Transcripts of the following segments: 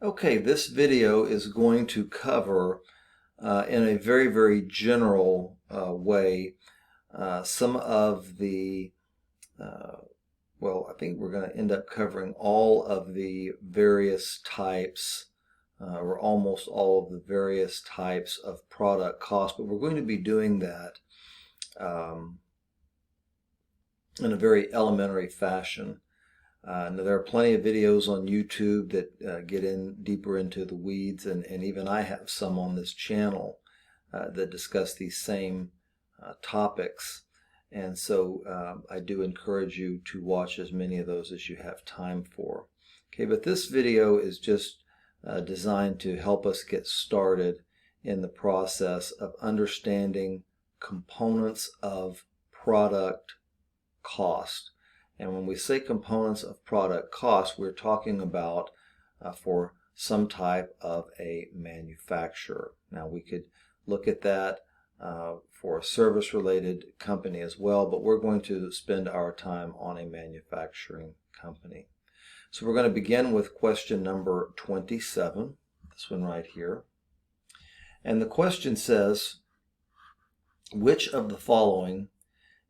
Okay, this video is going to cover in a very general way some of the, well, I think we're going to end up covering all of the various types or almost all of the various types of product cost, but we're going to be doing that in a very elementary fashion. Now there are plenty of videos on YouTube that get in deeper into the weeds, and even I have some on this channel that discuss these same topics. And so I do encourage you to watch as many of those as you have time for. Okay, but this video is just designed to help us get started in the process of understanding components of product cost. And when we say components of product cost, we're talking about for some type of a manufacturer. Now we could look at that for a service-related company as well, but we're going to spend our time on a manufacturing company. So we're going to begin with question number 27, this one right here. And the question says, which of the following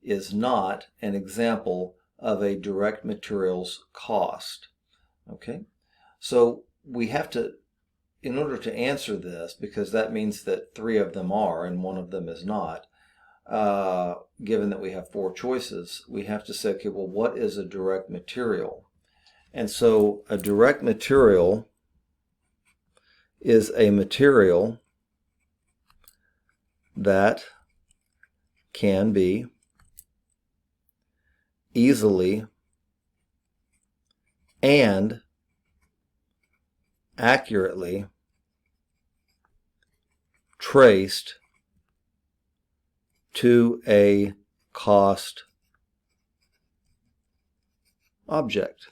is not an example of a direct materials cost? Okay, so we have to, in order to answer this, because that means that three of them are and one of them is not, given that we have four choices, we have to say, okay, well, what is a direct material? And so a direct material is a material that can be easily and accurately traced to a cost object.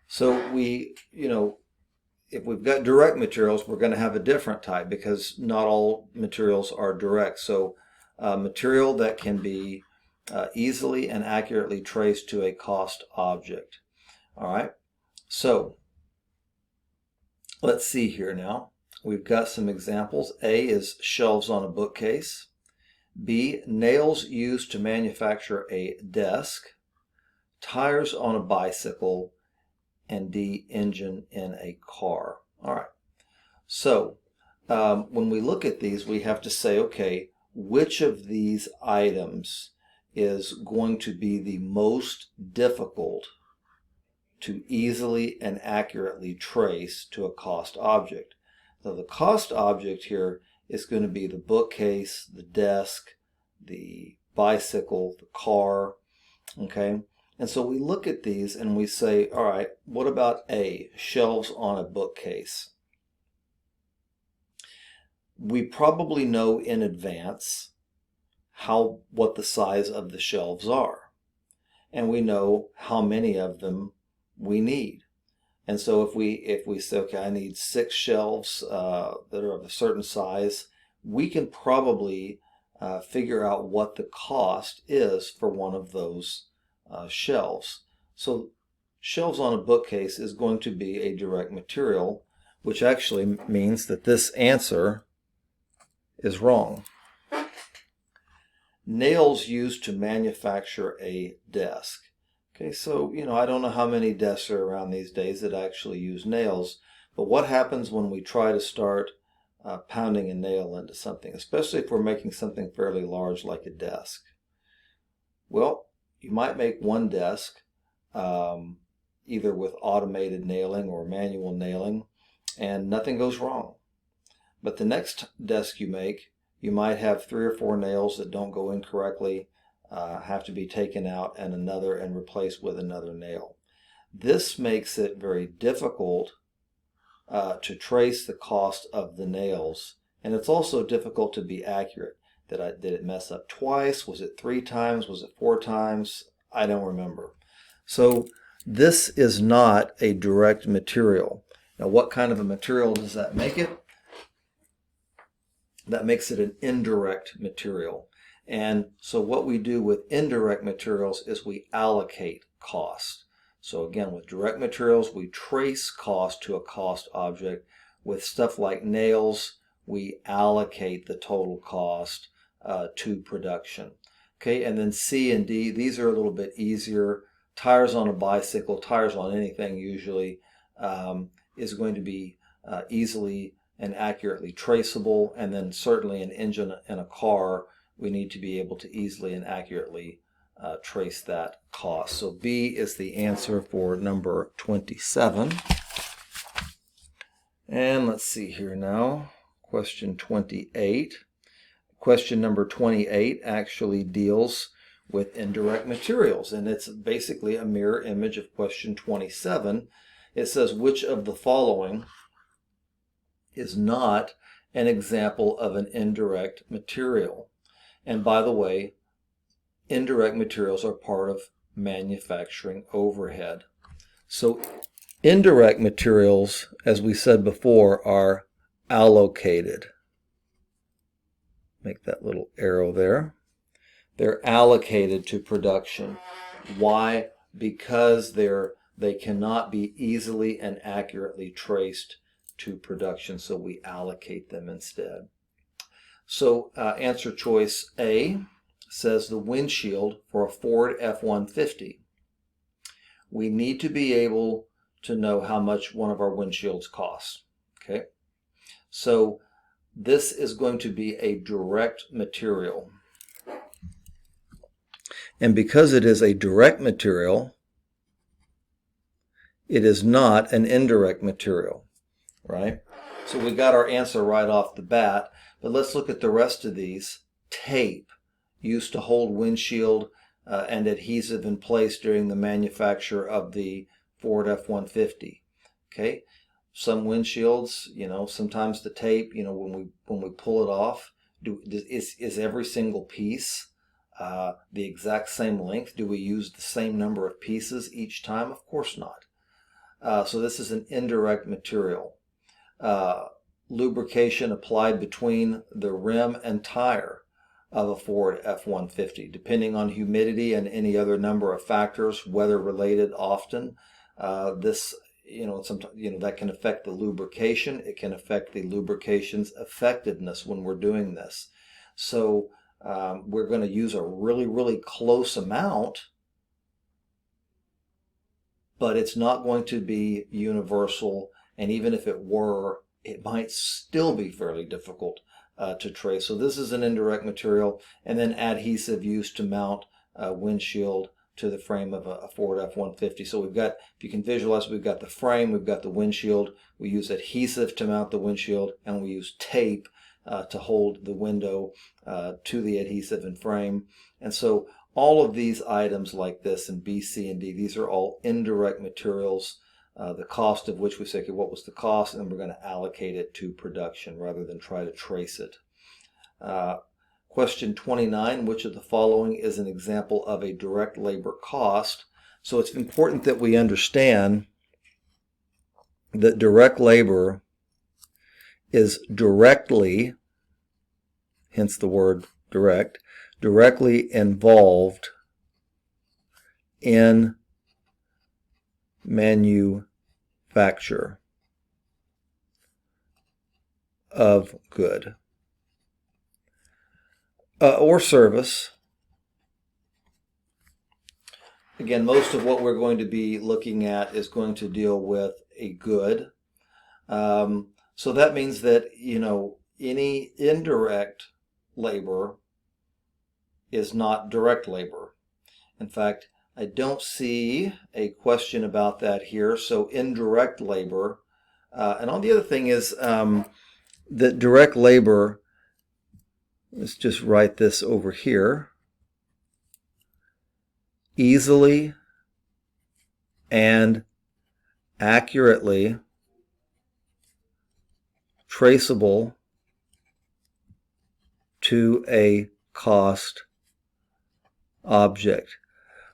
So we, if we've got direct materials, we're going to have a different type because not all materials are direct. So material that can be easily and accurately traced to a cost object. All right, so let's see here now. We've got some examples. A is shelves on a bookcase. B, nails used to manufacture a desk. Tires on a bicycle. And D, engine in a car. All right, so when we look at these, we have to say, okay, which of these items is going to be the most difficult to easily and accurately trace to a cost object? So the cost object here is going to be the bookcase, the desk, the bicycle, the car, okay? And so we look at these and we say, all right, what about A, shelves on a bookcase? We probably know in advance what the size of the shelves are. And we know how many of them we need. And so if we say, okay, I need 6 shelves that are of a certain size, we can probably figure out what the cost is for one of those shelves. So shelves on a bookcase is going to be a direct material, which actually means that this answer is wrong. Nails used to manufacture a desk. Okay, so I don't know how many desks are around these days that actually use nails, but what happens when we try to start pounding a nail into something, especially if we're making something fairly large like a desk? Well, you might make one desk either with automated nailing or manual nailing, and nothing goes wrong. But the next desk you make, you might have 3 or 4 nails that don't go in correctly, have to be taken out and replaced with another nail. This makes it very difficult to trace the cost of the nails, and it's also difficult to be accurate. Did it mess up twice? Was it 3 times? Was it 4 times? I don't remember. So this is not a direct material. Now, what kind of a material does that make it? That makes it an indirect material. And so what we do with indirect materials is we allocate cost. So again, with direct materials, we trace cost to a cost object. With stuff like nails, we allocate the total cost to production. Okay, and then C and D, these are a little bit easier. Tires on a bicycle, tires on anything usually, is going to be easily and accurately traceable. And then certainly an engine in a car, we need to be able to easily and accurately trace that cost. So B is the answer for number 27. And let's see here now, question 28. Question number 28 actually deals with indirect materials, and it's basically a mirror image of question 27. It says, which of the following is not an example of an indirect material? And by the way, indirect materials are part of manufacturing overhead. So indirect materials, as we said before, are allocated. Make that little arrow there. They're allocated to production. Why? Because they cannot be easily and accurately traced to production, so we allocate them instead. So answer choice A says the windshield for a Ford F-150. We need to be able to know how much one of our windshields costs. Okay, so this is going to be a direct material. And because it is a direct material, it is not an indirect material, right? So we got our answer right off the bat, but let's look at the rest of these. Tape, used to hold windshield and adhesive in place during the manufacture of the Ford F-150. Okay, some windshields, sometimes the tape, when we pull it off, is every single piece the exact same length? Do we use the same number of pieces each time? Of course not. So this is an indirect material. Lubrication applied between the rim and tire of a Ford F-150, depending on humidity and any other number of factors, weather related often. This, sometimes, that can affect the lubrication. It can affect the lubrication's effectiveness when we're doing this. So we're going to use a really, really close amount, but it's not going to be universal. And even if it were, it might still be fairly difficult to trace. So this is an indirect material. And then adhesive used to mount a windshield to the frame of a Ford F-150. So we've got, if you can visualize, we've got the frame, we've got the windshield. We use adhesive to mount the windshield, and we use tape to hold the window to the adhesive and frame. And so all of these items like this in B, C, and D, these are all indirect materials, the cost of which we say, okay, what was the cost? And then we're going to allocate it to production rather than try to trace it. Question 29, which of the following is an example of a direct labor cost? So it's important that we understand that direct labor is directly, hence the word direct, directly involved in manufacture of good or service. Again, most of what we're going to be looking at is going to deal with a good. So that means that, any indirect labor is not direct labor. In fact, I don't see a question about that here. So indirect labor, and all the other thing is that direct labor, let's just write this over here, easily and accurately traceable to a cost object.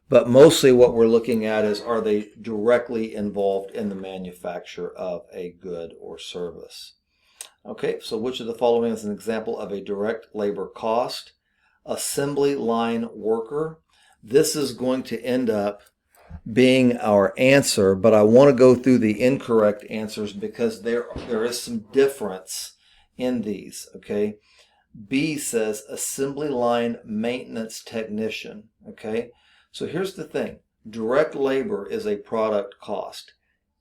But mostly what we're looking at is, are they directly involved in the manufacture of a good or service? Okay, so which of the following is an example of a direct labor cost? Assembly line worker. This is going to end up being our answer, but I want to go through the incorrect answers because there is some difference in these, okay? B says assembly line maintenance technician, okay? So here's the thing. Direct labor is a product cost.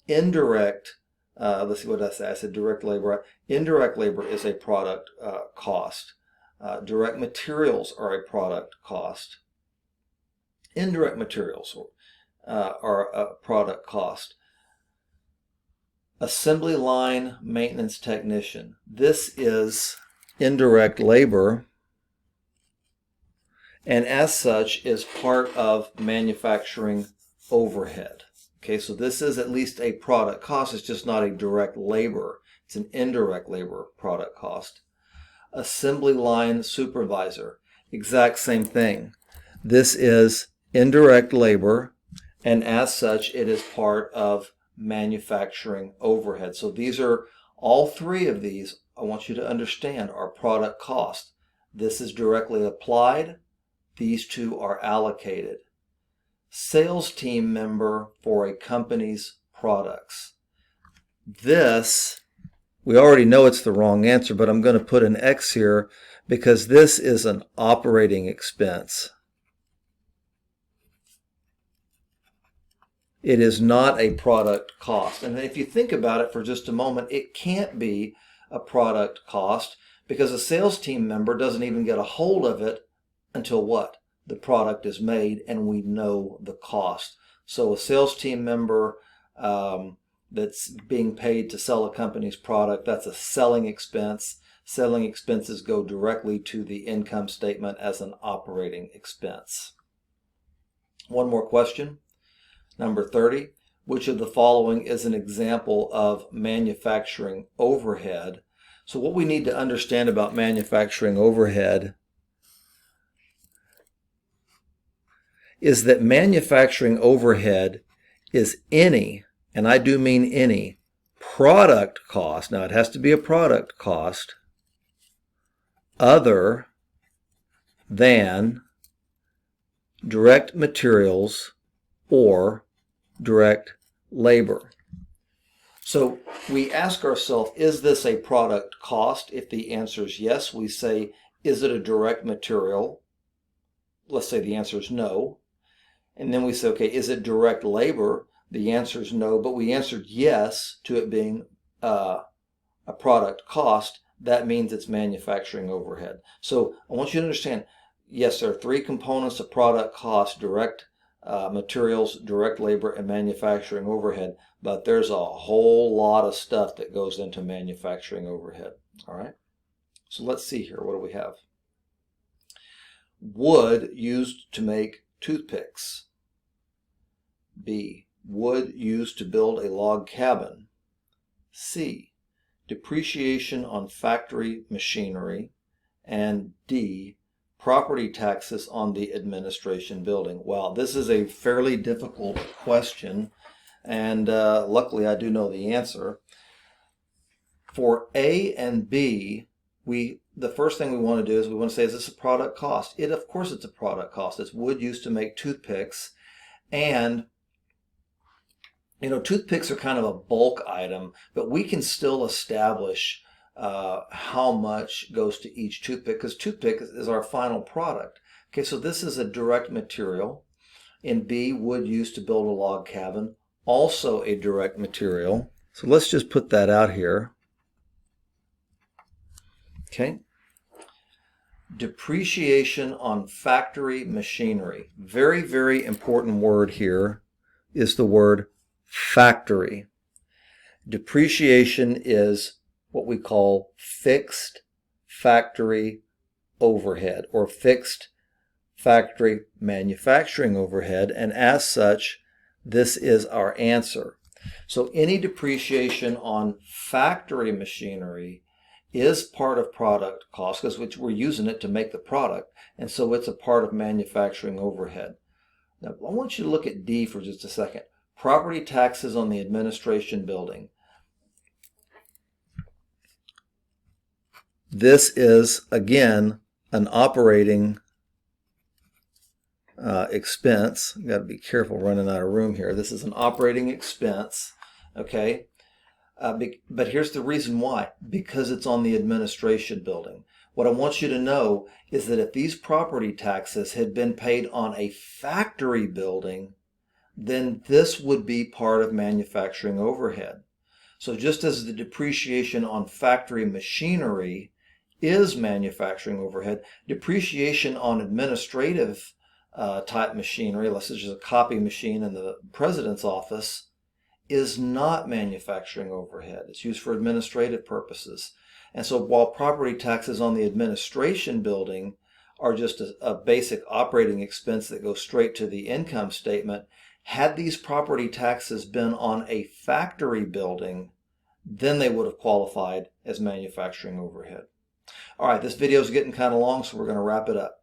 Indirect, let's see what I said. I said direct labor. Indirect labor is a product cost. Direct materials are a product cost. Indirect materials are a product cost. Assembly line maintenance technician. This is indirect labor, and as such is part of manufacturing overhead. Okay, so this is at least a product cost. It's just not a direct labor. It's an indirect labor product cost. Assembly line supervisor. Exact same thing. This is indirect labor, and as such it is part of manufacturing overhead. So these are, all three of these, I want you to understand, are product cost. This is directly applied. These two are allocated. Sales team member for a company's products. This, we already know it's the wrong answer, but I'm going to put an X here because this is an operating expense. It is not a product cost. And if you think about it for just a moment, it can't be a product cost because a sales team member doesn't even get a hold of it until what? The product is made and we know the cost. So a sales team member that's being paid to sell a company's product, that's a selling expense. Selling expenses go directly to the income statement as an operating expense. One more question. Number 30, which of the following is an example of manufacturing overhead? So what we need to understand about manufacturing overhead is that manufacturing overhead is any, and I do mean any, product cost, now it has to be a product cost, other than direct materials or direct labor. So we ask ourselves, is this a product cost? If the answer is yes, we say, is it a direct material? Let's say the answer is no. And then we say, okay, is it direct labor? The answer is no, but we answered yes to it being a product cost. That means it's manufacturing overhead. So I want you to understand, yes, there are three components of product cost: direct materials, direct labor, and manufacturing overhead. But there's a whole lot of stuff that goes into manufacturing overhead. All right. So let's see here. What do we have? Wood used to make toothpicks. B. Wood used to build a log cabin. C. Depreciation on factory machinery. And D. Property taxes on the administration building. Wow, this is a fairly difficult question, and luckily I do know the answer. For A and B, the first thing we want to do is we want to say, is this a product cost? Of course it's a product cost. It's wood used to make toothpicks, and toothpicks are kind of a bulk item, but we can still establish how much goes to each toothpick, because toothpick is our final product. Okay, so this is a direct material. In B, wood used to build a log cabin, also a direct material. So let's just put that out here. Okay. Depreciation on factory machinery. Very, very important word here is the word factory. Depreciation is what we call fixed factory overhead or fixed factory manufacturing overhead, and as such this is our answer. So any depreciation on factory machinery is part of product cost because we're using it to make the product, and so it's a part of manufacturing overhead. Now I want you to look at D for just a second. Property taxes on the administration building. This is, again, an operating expense. Got to be careful running out of room here. This is an operating expense, okay? But here's the reason why. Because it's on the administration building. What I want you to know is that if these property taxes had been paid on a factory building, then this would be part of manufacturing overhead. So just as the depreciation on factory machinery is manufacturing overhead, depreciation on administrative type machinery, let's say just a copy machine in the president's office, is not manufacturing overhead. It's used for administrative purposes. And so while property taxes on the administration building are just a basic operating expense that goes straight to the income statement, had these property taxes been on a factory building, then they would have qualified as manufacturing overhead. All right, this video is getting kind of long, so we're going to wrap it up.